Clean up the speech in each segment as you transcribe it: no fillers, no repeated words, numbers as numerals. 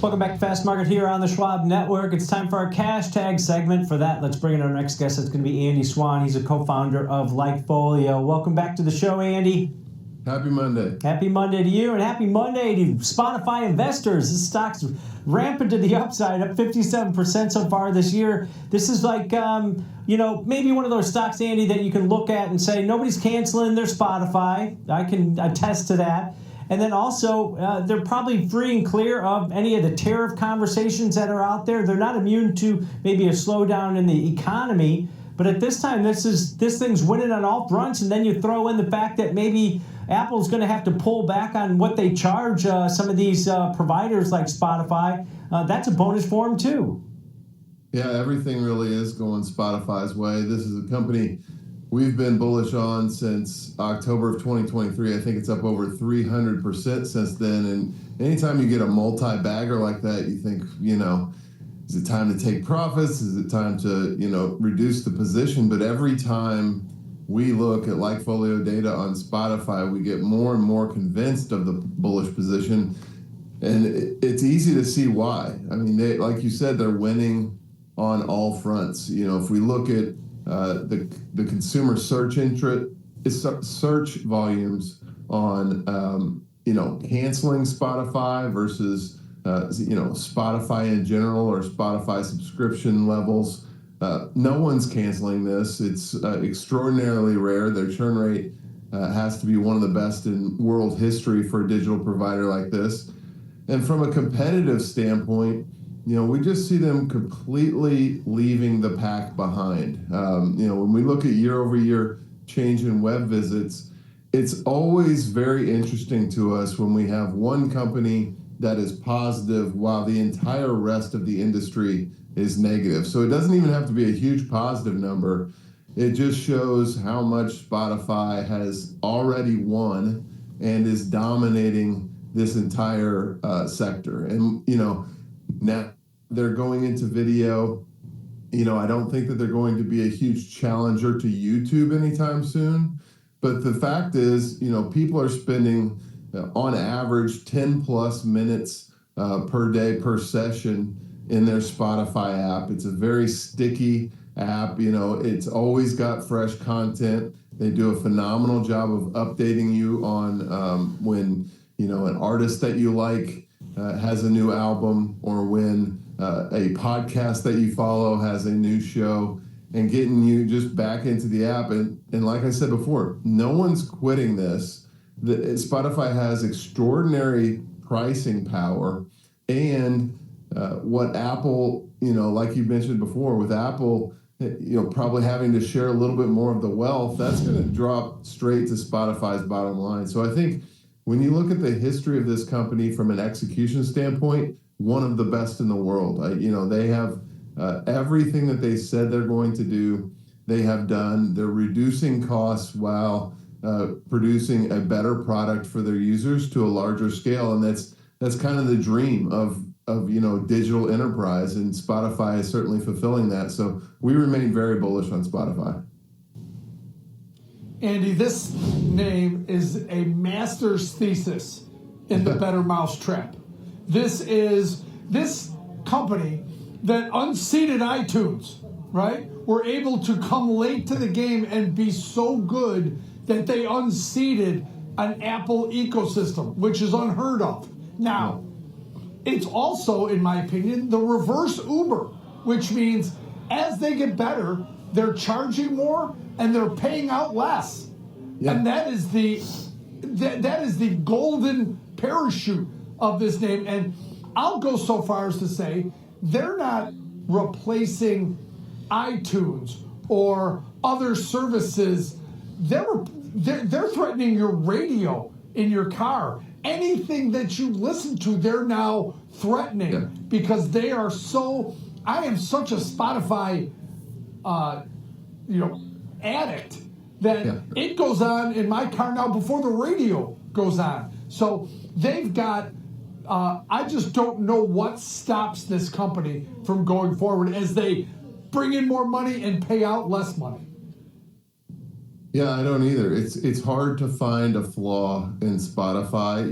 Welcome back to Fast Market here on the Schwab Network. It's time for our cash tag segment. For that, let's bring in our next guest. It's going to be Andy Swan. He's a co-founder of LikeFolio. Welcome back to the show, Andy. Happy Monday. Happy Monday to you, and happy Monday to Spotify investors. This stock's rampant to the upside, up 57% so far this year. This is like, maybe one of those stocks, Andy, that you can look at and say, nobody's canceling their Spotify. I can attest to that. And then also, they're probably free and clear of any of the tariff conversations that are out there. They're not immune to maybe a slowdown in the economy. But at this time, this thing's winning on all fronts. And then you throw in the fact that maybe Apple's going to have to pull back on what they charge some of these providers like Spotify. That's a bonus for them, too. Yeah, everything really is going Spotify's way. This is a company we've been bullish on since October of 2023. I think it's up over 300% since then. And anytime you get a multi-bagger like that, you think, is it time to take profits? Is it time to, reduce the position? But every time we look at LikeFolio data on Spotify, we get more and more convinced of the bullish position. And it's easy to see why. I mean, like you said, they're winning on all fronts. If we look at the consumer search volumes on canceling Spotify versus Spotify in general or Spotify subscription levels, no one's canceling this. It's extraordinarily rare. Their churn rate has to be one of the best in world history for a digital provider like this. And from a competitive standpoint, we just see them completely leaving the pack behind. When we look at year-over-year change in web visits, it's always very interesting to us when we have one company that is positive while the entire rest of the industry is negative. So it doesn't even have to be a huge positive number. It just shows how much Spotify has already won and is dominating this entire sector. And, now they're going into video. I don't think that they're going to be a huge challenger to YouTube anytime soon. But the fact is, people are spending on average 10 plus minutes per day per session in their Spotify app. It's a very sticky app. It's always got fresh content. They do a phenomenal job of updating you on when an artist that you like has a new album, or when a podcast that you follow has a new show, and getting you just back into the app. And like I said before, no one's quitting this. Spotify has extraordinary pricing power, and what Apple, like you mentioned before, with Apple, probably having to share a little bit more of the wealth, that's going to drop straight to Spotify's bottom line. So I think when you look at the history of this company from an execution standpoint, one of the best in the world. They have everything that they said they're going to do, they have done. They're reducing costs while producing a better product for their users to a larger scale, and that's kind of the dream of digital enterprise, and Spotify is certainly fulfilling that. So we remain very bullish on Spotify. Andy, this name is a master's thesis in the better mousetrap. This is this company that unseated iTunes, right? Were able to come late to the game and be so good that they unseated an Apple ecosystem, which is unheard of. Now, it's also, in my opinion, the reverse Uber, which means as they get better, they're charging more and they're paying out less. Yeah. And that is the golden parachute of this name. And I'll go so far as to say they're not replacing iTunes or other services. They're threatening your radio in your car. Anything that you listen to, they're now threatening because they are so. I am such a Spotify, addict that it goes on in my car now before the radio goes on. So they've got. I just don't know what stops this company from going forward as they bring in more money and pay out less money. Yeah, I don't either. It's hard to find a flaw in Spotify.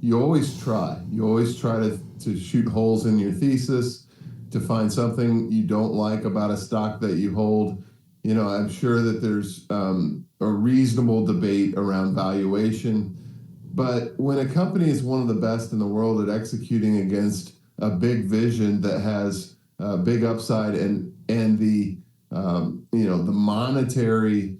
You always try. You always try to to shoot holes in your thesis, to find something you don't like about a stock that you hold. I'm sure that there's a reasonable debate around valuation, but when a company is one of the best in the world at executing against a big vision that has a big upside and the the monetary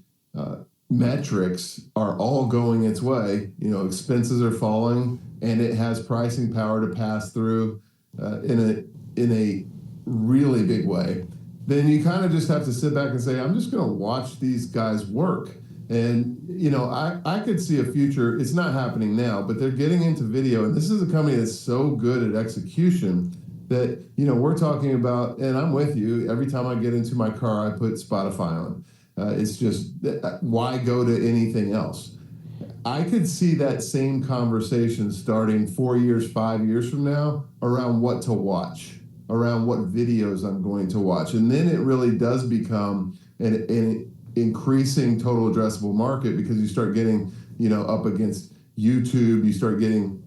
metrics are all going its way, expenses are falling, and it has pricing power to pass through in a really big way, then you kind of just have to sit back and say, I'm just going to watch these guys work. And, I could see a future. It's not happening now, but they're getting into video. And this is a company that's so good at execution that, we're talking about, and I'm with you, every time I get into my car, I put Spotify on. It's just, why go to anything else? I could see that same conversation starting 4 years, 5 years from now around what to watch, around what videos I'm going to watch. And then it really does become an increasing total addressable market, because you start getting, up against YouTube, you start getting,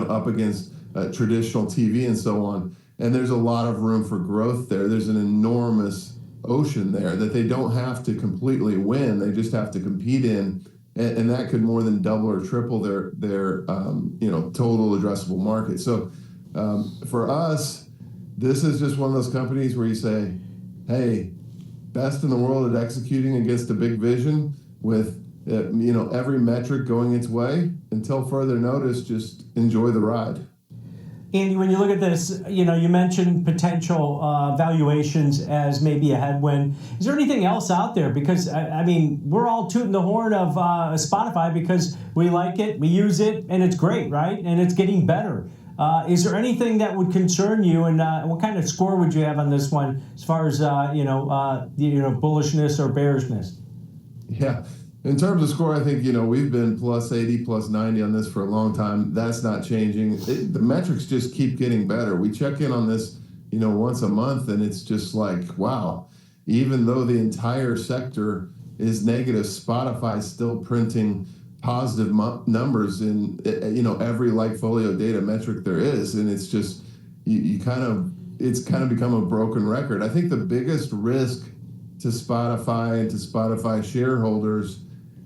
up against traditional TV and so on. And there's a lot of room for growth there. There's an enormous ocean there that they don't have to completely win. They just have to compete in. And that could more than double or triple their total addressable market. So for us, this is just one of those companies where you say, hey, best in the world at executing against a big vision with every metric going its way. Until further notice, just enjoy the ride. Andy, when you look at this, you mentioned potential valuations as maybe a headwind. Is there anything else out there? Because, we're all tooting the horn of Spotify because we like it, we use it, and it's great, right? And it's getting better. Is there anything that would concern you, and what kind of score would you have on this one as far as, bullishness or bearishness? Yeah. In terms of score, I think, we've been plus 80, plus 90 on this for a long time. That's not changing. The metrics just keep getting better. We check in on this, once a month, and it's just like, wow, even though the entire sector is negative, Spotify's still printing positive numbers in, every LikeFolio data metric there is. And it's just, it's kind of become a broken record. I think the biggest risk to Spotify and to Spotify shareholders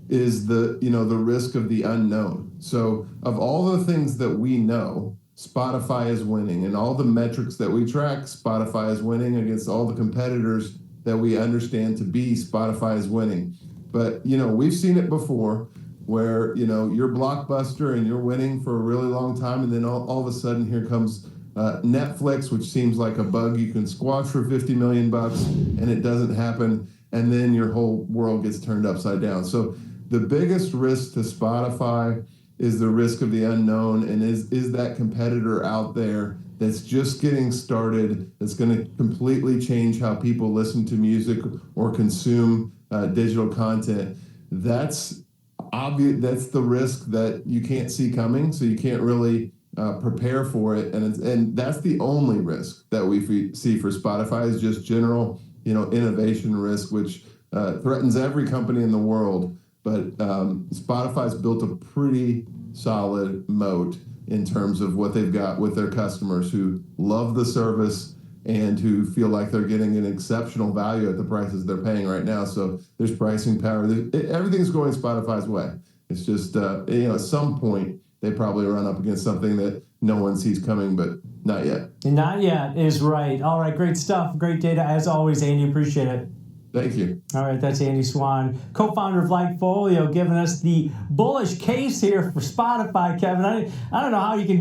is the risk of the unknown. So of all the things that we know, Spotify is winning, and all the metrics that we track, Spotify is winning against all the competitors that we understand to be Spotify is winning. But, we've seen it before where, you're Blockbuster and you're winning for a really long time, and then all of a sudden here comes Netflix, which seems like a bug you can squash for $50 million, and it doesn't happen, and then your whole world gets turned upside down. So the biggest risk to Spotify is the risk of the unknown, and is that competitor out there that's just getting started, that's going to completely change how people listen to music or consume digital content. That's obvious. That's the risk that you can't see coming, so you can't really prepare for it, and that's the only risk that we see for Spotify is just general, innovation risk, which threatens every company in the world. But Spotify's built a pretty solid moat in terms of what they've got with their customers who love the service and who feel like they're getting an exceptional value at the prices they're paying right now. So there's pricing power. Everything's going Spotify's way. It's just, at some point, they probably run up against something that no one sees coming, but not yet. Not yet is right. All right, great stuff. Great data as always, Andy. Appreciate it. Thank you. All right, that's Andy Swan, co-founder of LikeFolio, giving us the bullish case here for Spotify, Kevin. I don't know how you can